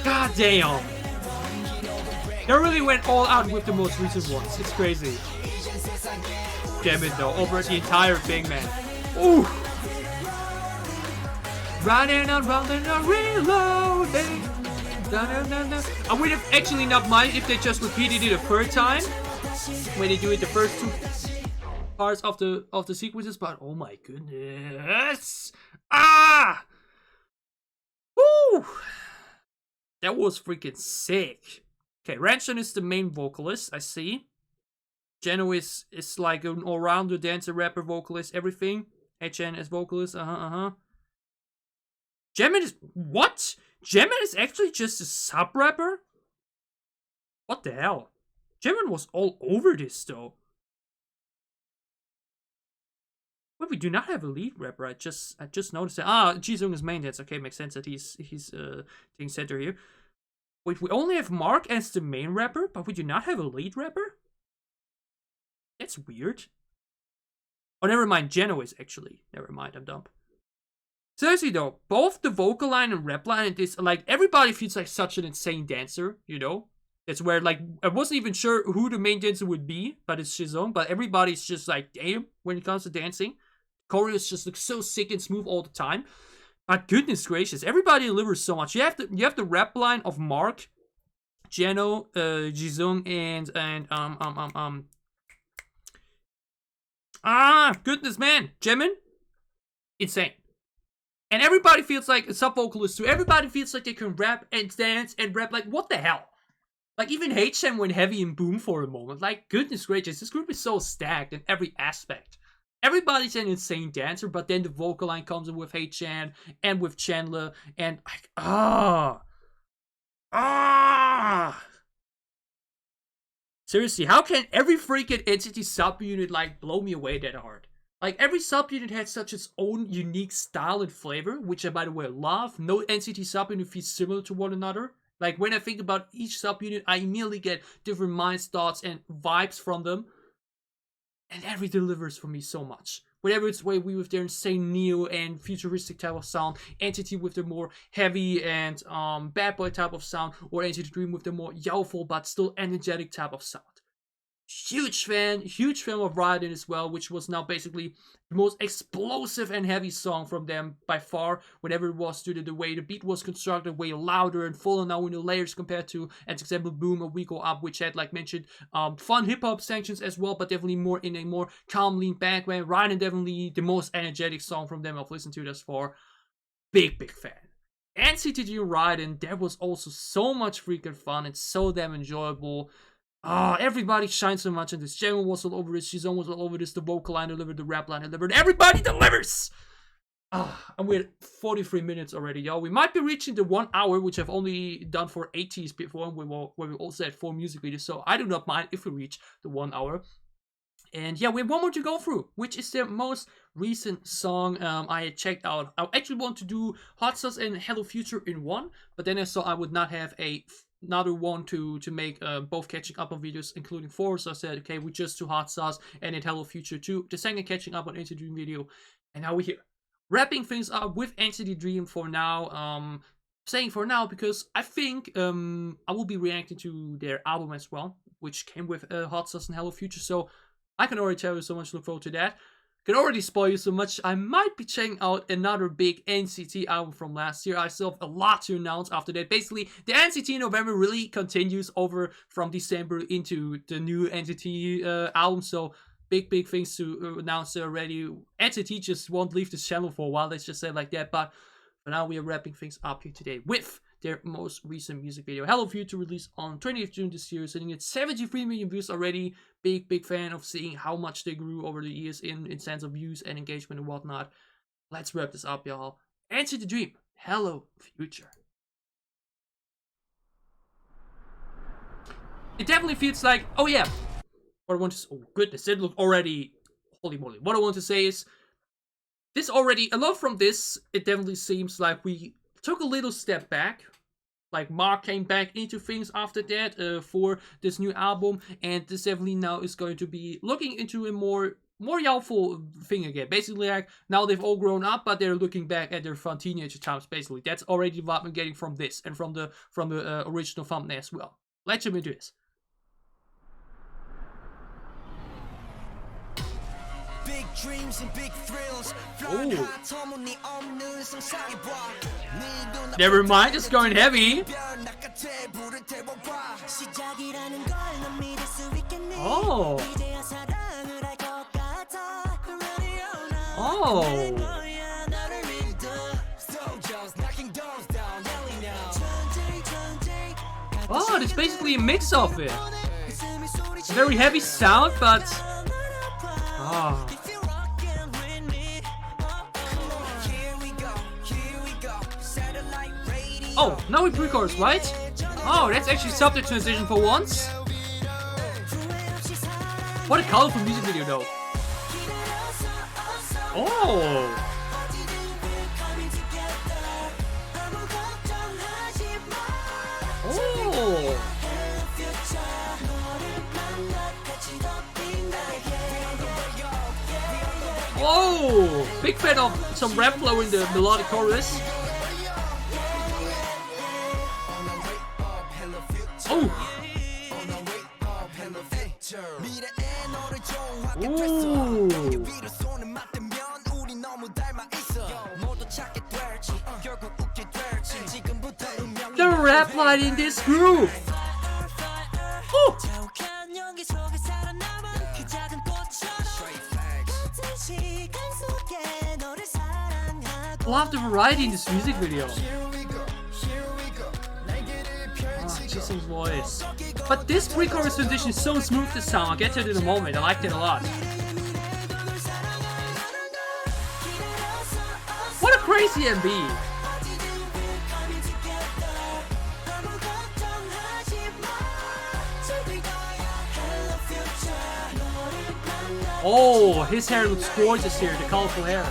God damn. They really went all out with the most recent ones. It's crazy. Damn it though, over the entire thing, man. Ooh. Running around and reloading. I would have actually not mind if they just repeated it a third time when they do it the first two parts of the sequences, but oh my goodness. Ah! Woo! That was freaking sick. Okay, Ranchan is the main vocalist, I see. Jeno is like an all-rounder, dancer, rapper, vocalist, everything. HN is vocalist, Jamin is... What? Jamin is actually just a sub-rapper? What the hell? Jamin was all over this, though. Well, we do not have a lead rapper. I just noticed that. Ah, Jisung is main dance. Okay, makes sense that he's being center here. Wait, we only have Mark as the main rapper, but we do not have a lead rapper? That's weird. Oh, never mind. Jeno is actually. Never mind, I'm dumb. Seriously though, both the vocal line and rap line and this, like, everybody feels like such an insane dancer, you know? It's where, like, I wasn't even sure who the main dancer would be, but it's Jisung. But everybody's just like, damn, when it comes to dancing. Choreos just look so sick and smooth all the time. But goodness gracious, everybody delivers so much. You have the rap line of Mark, Jeno, Jisung, and goodness man, Jimin, insane. And everybody feels like a sub-vocalist too. Everybody feels like they can rap and dance and rap. Like, what the hell? Like, even HM went heavy and boom for a moment. Like, goodness gracious, this group is so stacked in every aspect. Everybody's an insane dancer, but then the vocal line comes in with HN and with Chandler. And, like, seriously, how can every freaking NCT subunit, like, blow me away that hard? Like, every subunit has such its own unique style and flavor, which I, by the way, love. No NCT subunit feels similar to one another. Like, when I think about each subunit, I immediately get different minds, thoughts, and vibes from them. And every delivers for me so much. Whatever it's way with their insane neo and futuristic type of sound, NCT with their more heavy and bad boy type of sound, or NCT DREAM with their more yellowful but still energetic type of sound. Huge fan of Ridin as well, which was now basically the most explosive and heavy song from them by far, whenever it was due to the way the beat was constructed, way louder and fuller now in the layers compared to, as example, Boom or We Go Up, which had, like mentioned, fun hip-hop sanctions as well, but definitely more in a more calm, lean back way. Ridin definitely the most energetic song from them I've listened to thus far. Big fan. NCT DREAM Ridin, that was also so much freaking fun and so damn enjoyable. Everybody shines so much in this. Jaewoon was all over this. Jisung was all over this. The vocal line delivered. The rap line delivered. Everybody delivers! And we're at 43 minutes already, y'all. We might be reaching the 1 hour, which I've only done for 80s before, where we also had 4 music videos. So I do not mind if we reach the 1 hour. And yeah, we have one more to go through, which is their most recent song I had checked out. I actually want to do Hot Sauce and Hello Future in one, but then I saw I would not have another one to make both Catching Up On videos, including 4. So I said, okay, we just do Hot Sauce and then Hello Future 2, the second Catching Up On NCT DREAM video. And now we're here, wrapping things up with NCT DREAM for now. Saying for now because I think I will be reacting to their album as well, which came with Hot Sauce and Hello Future. So I can already tell you so much. Look forward to that. can already spoil you so much. I might be checking out another big NCT album from last year. I still have a lot to announce after that. Basically, the NCT November really continues over from December into the new NCT album. So big things to announce already. NCT just won't leave this channel for a while. Let's just say it like that. But for now, we are wrapping things up here today with their most recent music video, Hello Future, released on 20th June this year, sitting at 73 million views already. Big fan of seeing how much they grew over the years in sense of views and engagement and whatnot. Let's wrap this up, y'all. NCT DREAM, Hello Future. It definitely feels like, oh yeah, what I want to say, oh goodness, it looked already, holy moly. What I want to say is, this already, a lot from this, it definitely seems like we took a little step back. Like Mark came back into things after that for this new album, and this definitely now is going to be looking into a more youthful thing again. Basically, like now they've all grown up, but they're looking back at their fun teenager times. Basically, that's already what I'm getting from this and from the original thumbnail as well. Let's jump into this. Big dreams and big thrills. Never mind, it's going heavy. Oh. Oh. Oh, it's basically a mix of it. Very heavy sound, but oh. Oh, now we pre-chorus, right? Oh, that's actually subject transition for once. What a colorful music video, though. Oh. Oh. Oh. Big fan of some rap flow in the melodic chorus. Oh! Ooh. The rap line in this groove! Oh. Love the variety in this music video. Jason's voice. But this pre-chorus transition is so smooth this time. I'll get to it in a moment. I liked it a lot. What a crazy MV. Oh, his hair looks gorgeous here. The colorful hair.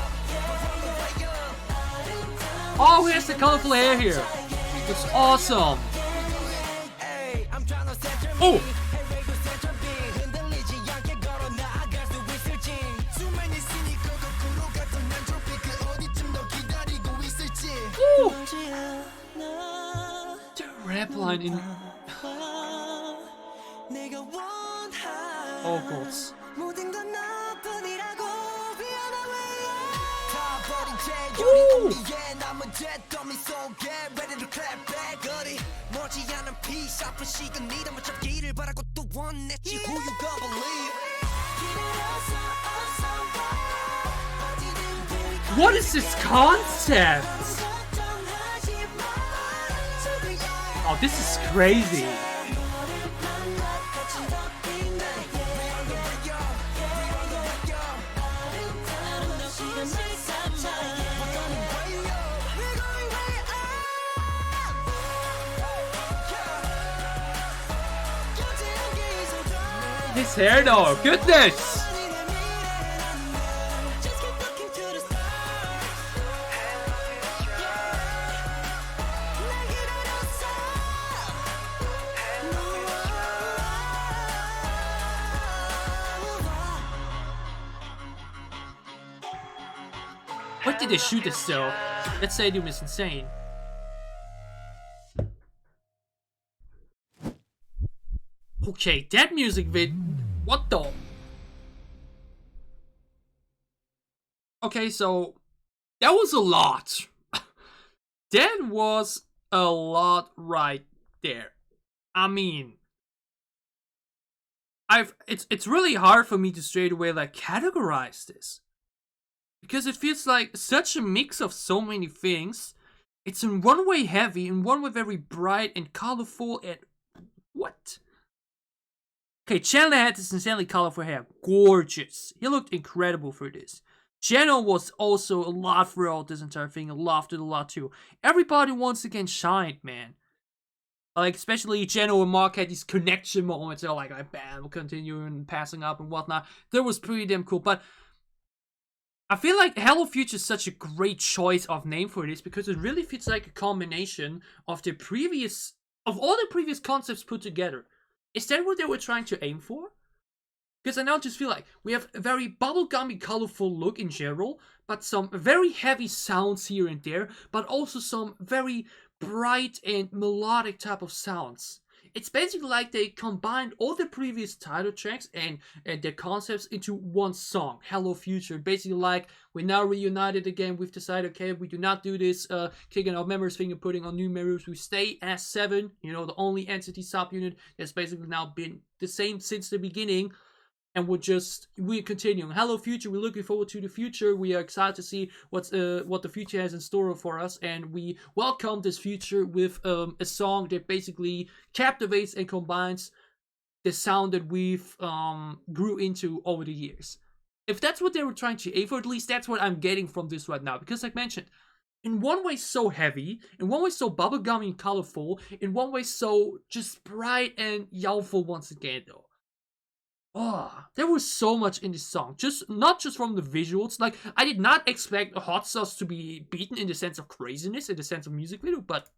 Oh, he has the colorful hair here. Looks awesome. Oh! Ooh. The rap line in... Oh, gods. Ooh. What is this concept? Oh, this is crazy. His hair though, goodness! What did they shoot this still? That stadium is insane. Okay, that music vid. What the? Okay, so that was a lot. That was a lot right there. I mean, it's really hard for me to straight away like categorize this because it feels like such a mix of so many things. It's in one way heavy, in one way very bright and colorful, and what? Okay, Chandler had this insanely colorful hair. Gorgeous. He looked incredible for this. Jeno was also a lot throughout this entire thing. I loved it a lot too. Everybody once again shined, man. Like, especially Jeno and Mark had these connection moments. They're like, bam, we'll continue and passing up and whatnot. That was pretty damn cool. But I feel like Hello Future is such a great choice of name for this because it really feels like a combination of all the previous concepts put together. Is that what they were trying to aim for? Because I now just feel like we have a very bubblegummy, colorful look in general, but some very heavy sounds here and there, but also some very bright and melodic type of sounds. It's basically like they combined all the previous title tracks and their concepts into one song, Hello Future. Basically like, we're now reunited again, we've decided, okay, we do not do this kicking out members thing and putting on new members, we stay as 7, you know, the only NCT subunit that's basically now been the same since the beginning. And we're continuing. Hello Future, we're looking forward to the future. We are excited to see what the future has in store for us. And we welcome this future with a song that basically captivates and combines the sound that we've grew into over the years. If that's what they were trying to aim for, at least that's what I'm getting from this right now. Because like mentioned, in one way so heavy, in one way so bubblegummy and colorful, in one way so just bright and yellful once again though. Oh, there was so much in this song. Not just from the visuals. Like, I did not expect Hot Sauce to be beaten in the sense of craziness, in the sense of music video, but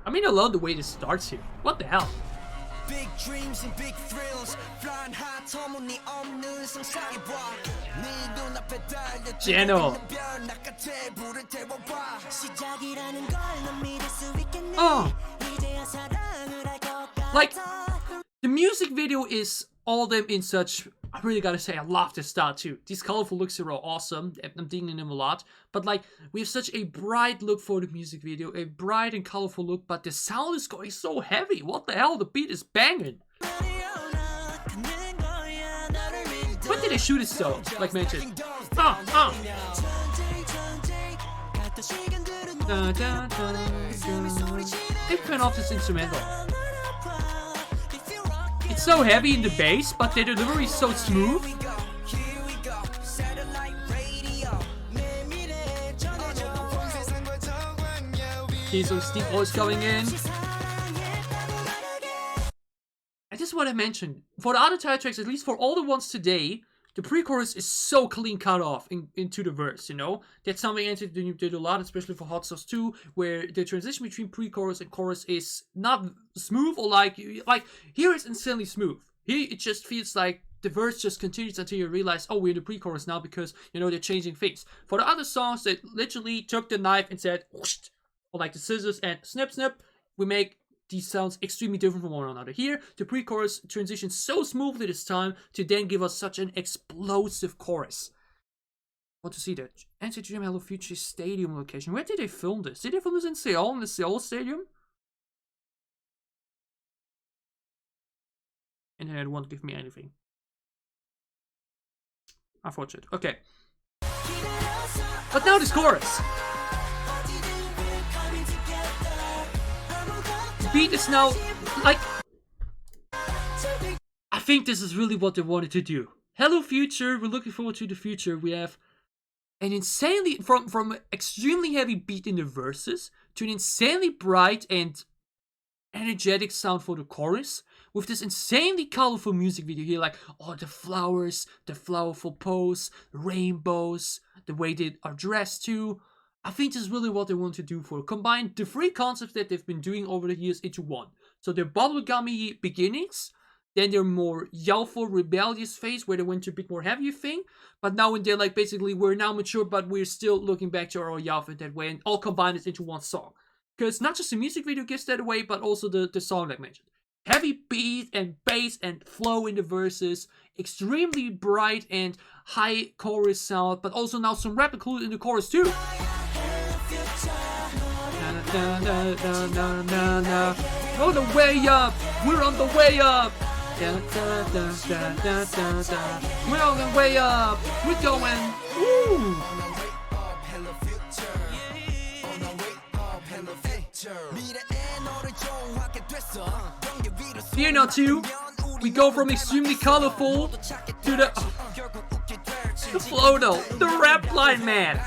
I mean, I love the way this starts here. What the hell? Big dreams and big thrills. Flying high, Jeno. Oh. Like, the music video is all them in such, I really gotta say, I love this style too. These colorful looks are all awesome. I'm digging them a lot. But like, we have such a bright look for the music video, a bright and colorful look, but the sound is going so heavy. What the hell? The beat is banging. When did they shoot this though? Like mentioned. They turned off this instrumental. It's so heavy in the bass, but the delivery is so smooth. Okay, so Steve voice coming in. And this is what I mentioned. For the other title tracks, at least for all the ones today, the pre-chorus is so clean cut off into the verse, you know? That's something NCT did a lot, especially for Hot Sauce 2, where the transition between pre-chorus and chorus is not smooth or like here it's insanely smooth. Here it just feels like the verse just continues until you realize, oh, we're in the pre-chorus now because, you know, they're changing things. For the other songs, they literally took the knife and said, whoosh, or like the scissors and snip, snip, we make these sounds extremely different from one another. Here, the pre-chorus transitions so smoothly this time to then give us such an explosive chorus. Want to see that? NCT DREAM Hello Future Stadium location. Where did they film this? Did they film this in Seoul, in the Seoul Stadium? Internet won't give me anything. Unfortunate. Okay. But now this chorus. Beat is now like, I think this is really what they wanted to do. Hello Future, we're looking forward to the future. We have an insanely from extremely heavy beat in the verses to an insanely bright and energetic sound for the chorus with this insanely colorful music video here, like the flowers, the flowerful pose, rainbows, the way they are dressed too. I think this is really what they want to do for combine the three concepts that they've been doing over the years into one. So their bubblegummy beginnings, then their more yellful, rebellious phase where they went to a bit more heavier thing, but now when they're like basically we're now mature, but we're still looking back to our yellful that way, and all combine it into one song. Because not just the music video gives that away, but also the song that I mentioned. heavy beat and bass and flow in the verses, extremely bright and high chorus sound, but also now some rap included in the chorus too. On the way up, we're on the way up. We're on the way up, we're going. Woo! Here now too, we go from extremely colorful to the flow though, the rap line, man.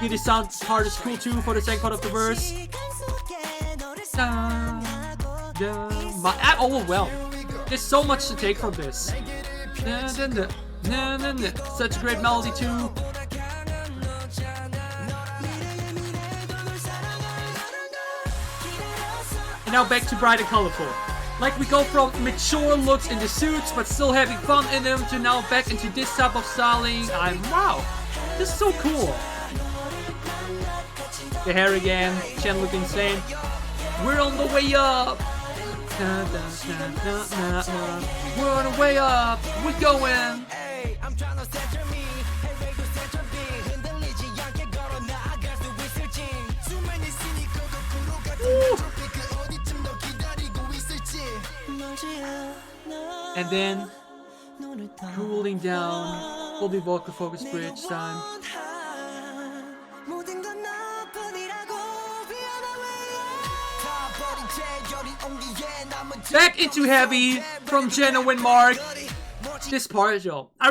The sound part is cool too for the second part of the verse. Overwhelmed. There's so much to take from this. Such a great melody too. And now back to bright and colorful. Like we go from mature looks in the suits but still having fun in them to now back into this type of styling. Wow, this is so cool. The hair again, Chen look insane. We're on the way up. We're on the way up. We're going. Woo. And then cooling down, fully vocal focus bridge time. Back into heavy from Geno and Mark. This part, yo, I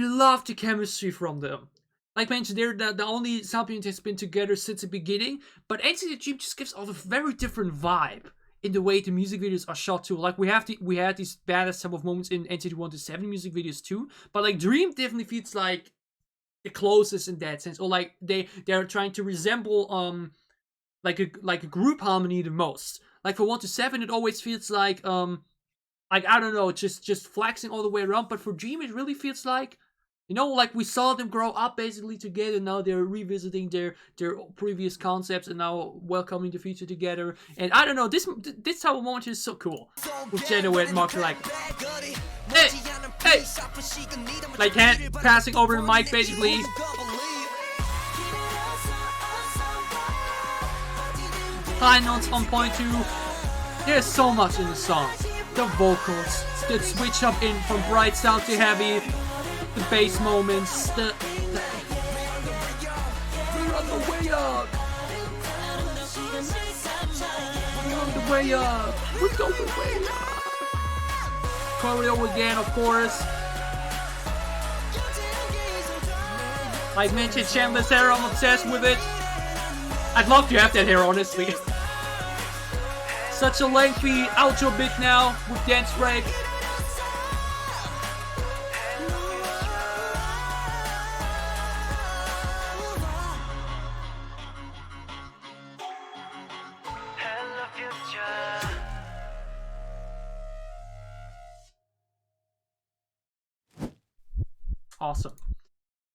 love the chemistry from them. Like mentioned, they're the only sound unit that's been together since the beginning. But NCT DREAM just gives off a very different vibe in the way the music videos are shot too. Like we had these badass type of moments in NCT 1 to 7 music videos too. But like Dream definitely feels like the closest in that sense, or like they're trying to resemble like a group harmony the most. Like for 1 to 7, it always feels like I don't know, just flexing all the way around. But for Dream, it really feels like, you know, like we saw them grow up basically together. Now they're revisiting their previous concepts and now welcoming the future together. And I don't know, this type of moment is so cool. With Geno and Mark like, hey, like hand passing over the mic basically. High notes on point too. There's so much in the song. The vocals, the switch up in from bright sound to heavy, the bass moments, we're on the way up. We're on the way up. We're on the way up. Choreo again, of course. Like mentioned, Chandler's hair, I'm obsessed with it. I'd love to have that hair, honestly. Such a lengthy outro bit now with dance break. Awesome.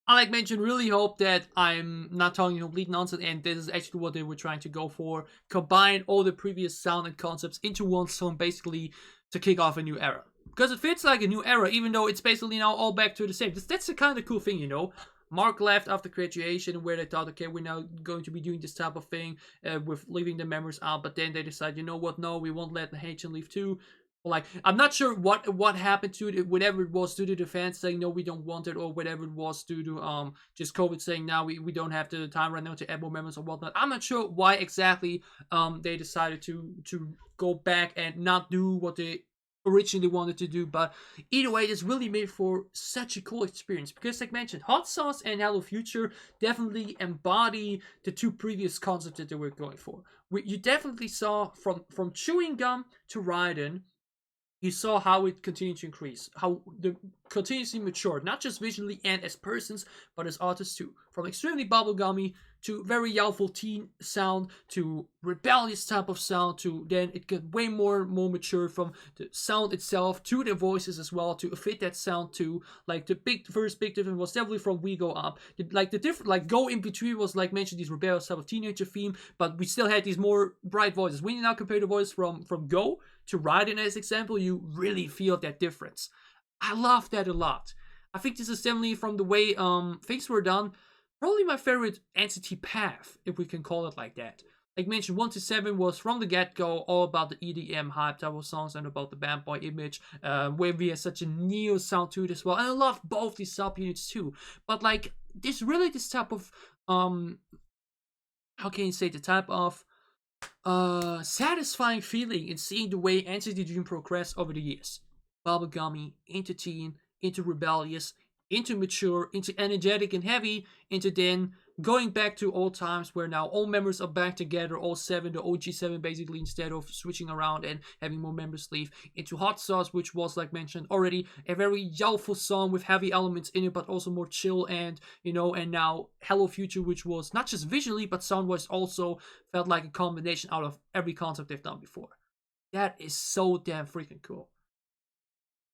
I like mentioned, really hope that I'm not talking complete nonsense and this is actually what they were trying to go for. Combine all the previous sound and concepts into one song basically to kick off a new era. Because it feels like a new era, even though it's basically now all back to the same. That's the kind of cool thing, you know. Mark left after graduation where they thought, okay, we're now going to be doing this type of thing with leaving the members out. But then they decided, you know what, no, we won't let Haechan leave too. Like, I'm not sure what happened to it, whatever it was due to the fans saying no, we don't want it, or whatever it was due to just COVID saying now we don't have the time right now to add more members or whatnot. I'm not sure why exactly they decided to go back and not do what they originally wanted to do, but either way, it's really made for such a cool experience because, like mentioned, Hot Sauce and Hello Future definitely embody the two previous concepts that they were going for. You definitely saw from Chewing Gum to Ridin, you saw how it continued to increase, how the continuously matured, not just visually and as persons, but as artists too. From extremely bubblegummy to very yellful teen sound to rebellious type of sound to then it got way more mature from the sound itself to the voices as well to fit that sound to like the first big difference was definitely from We Go Up. Like the different like go in between was like mentioned these rebellious type of teenager theme, but we still had these more bright voices. When you now compare the voice from Go to Ridin as example, you really feel that difference. I love that a lot. I think this is definitely from the way things were done. Probably my favorite NCT path, if we can call it like that. Like mentioned, 1 to 7 was from the get-go all about the EDM hype type of songs and about the band boy image, where we have such a neo sound to it as well. And I love both these subunits too. But like, there's really this type of how can you say, the type of satisfying feeling in seeing the way NCT DREAM progressed over the years. Bubblegummy, into teen, into rebellious, into mature, into energetic and heavy, into then going back to old times where now all members are back together, all 7, the OG 7 basically, instead of switching around and having more members leave, into Hot Sauce, which was, like mentioned already, a very yellful song with heavy elements in it, but also more chill, and, you know, and now Hello Future, which was not just visually, but sound-wise also felt like a combination out of every concept they've done before. That is so damn freaking cool.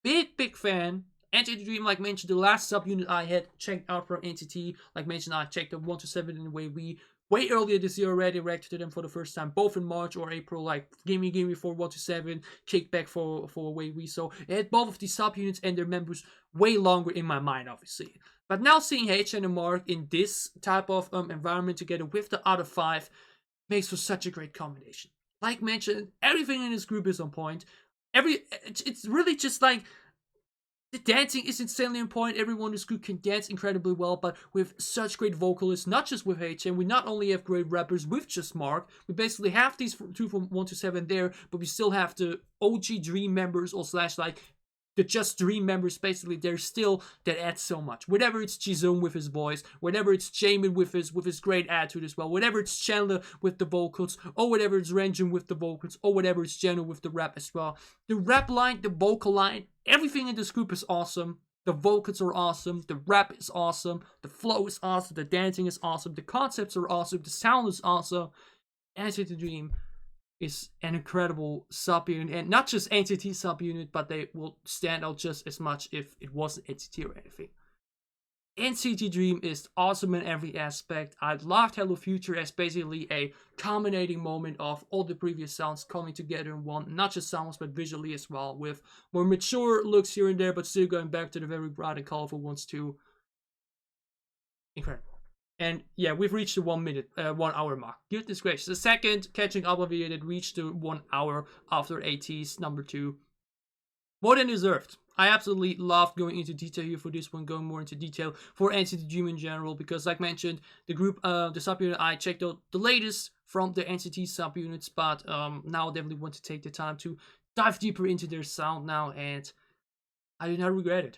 Big fan. NCT DREAM, like mentioned, the last subunit I had checked out from NCT, like mentioned, I checked them 1 to 7 in a way earlier this year already, reacted to them for the first time, both in March or April, like gimme for 1 to 7, kickback for Wavy. So it had both of these subunits and their members way longer in my mind, obviously. But now seeing H and Mark in this type of environment together with the other 5 makes for such a great combination. Like mentioned, everything in this group is on point. It's really just like, the dancing is insanely on point. Everyone in this group can dance incredibly well, but with such great vocalists, not just with HM. We not only have great rappers with just Mark, we basically have these 2 from 1 to 7 there, but we still have the OG Dream members or slash like the Just Dream members basically there still that adds so much. Whatever it's Jisung with his voice, whatever it's Jamin with his great attitude as well, whatever it's Chandler with the vocals, or whatever it's Renjun with the vocals, or whatever it's Jeno with the rap as well. The rap line, the vocal line, everything in this group is awesome. The vocals are awesome, the rap is awesome, the flow is awesome, the dancing is awesome, the concepts are awesome, the sound is awesome. NCT DREAM is an incredible subunit, and not just NCT subunit, but they will stand out just as much if it wasn't NCT or anything. NCT DREAM is awesome in every aspect. I loved Hello Future as basically a culminating moment of all the previous sounds coming together in one, not just sounds but visually as well, with more mature looks here and there, but still going back to the very bright and colorful ones too. Incredible. And yeah, we've reached the 1 hour mark. Goodness gracious. The second Catching Up On video that reached the 1 hour after AT's number 2. More than deserved. I absolutely loved going into detail here for this one, going more into detail for NCT DREAM in general, because like mentioned, the group, the subunit, I checked out the latest from the NCT subunits, but now I definitely want to take the time to dive deeper into their sound now, and I do not regret it.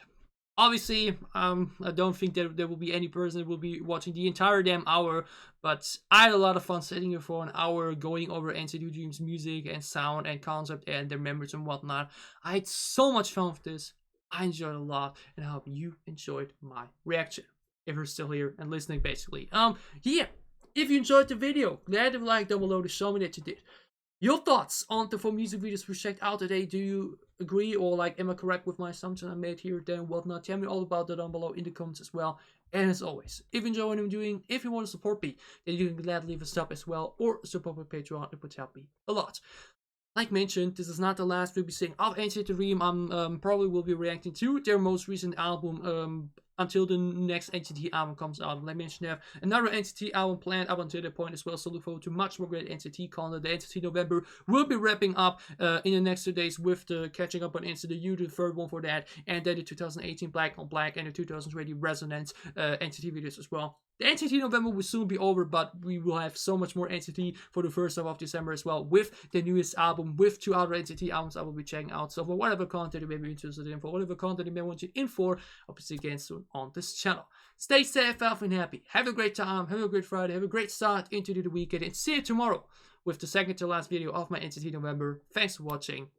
Obviously, I don't think that there will be any person that will be watching the entire damn hour, but I had a lot of fun sitting here for an hour going over NCT DREAM's music and sound and concept and their members and whatnot. I had so much fun with this. I enjoyed it a lot, and I hope you enjoyed my reaction. If you're still here and listening, basically. Yeah, if you enjoyed the video, glad to like down below to show me that you did. Your thoughts on the 4 music videos we checked out today? Do you agree, or like, am I correct with my assumption I made here, then whatnot? Tell me all about that down below in the comments as well. And as always, if you enjoy what I'm doing, if you want to support me, then you can gladly leave a sub as well, or support my Patreon. It would help me a lot. Like mentioned, this is not the last we'll be seeing of NCT DREAM. Probably will be reacting to their most recent album until the next NCT album comes out. Like mentioned, they have another NCT album planned up until that point as well, so look forward to much more great NCT content. The NCT November will be wrapping up in the next 2 days with the Catching Up On NCT, the third one for that, and then the 2018 Black on Black and the 2020 Resonance NCT videos as well. The NCT November will soon be over, but we will have so much more NCT for the first half of December as well, with the newest album, with 2 other NCT albums I will be checking out. So for whatever content you may be interested in, for whatever content you may want to in for, I'll be seeing you again soon on this channel. Stay safe, healthy, and happy. Have a great time, have a great Friday, have a great start into the weekend, and see you tomorrow with the second to last video of my NCT November. Thanks for watching.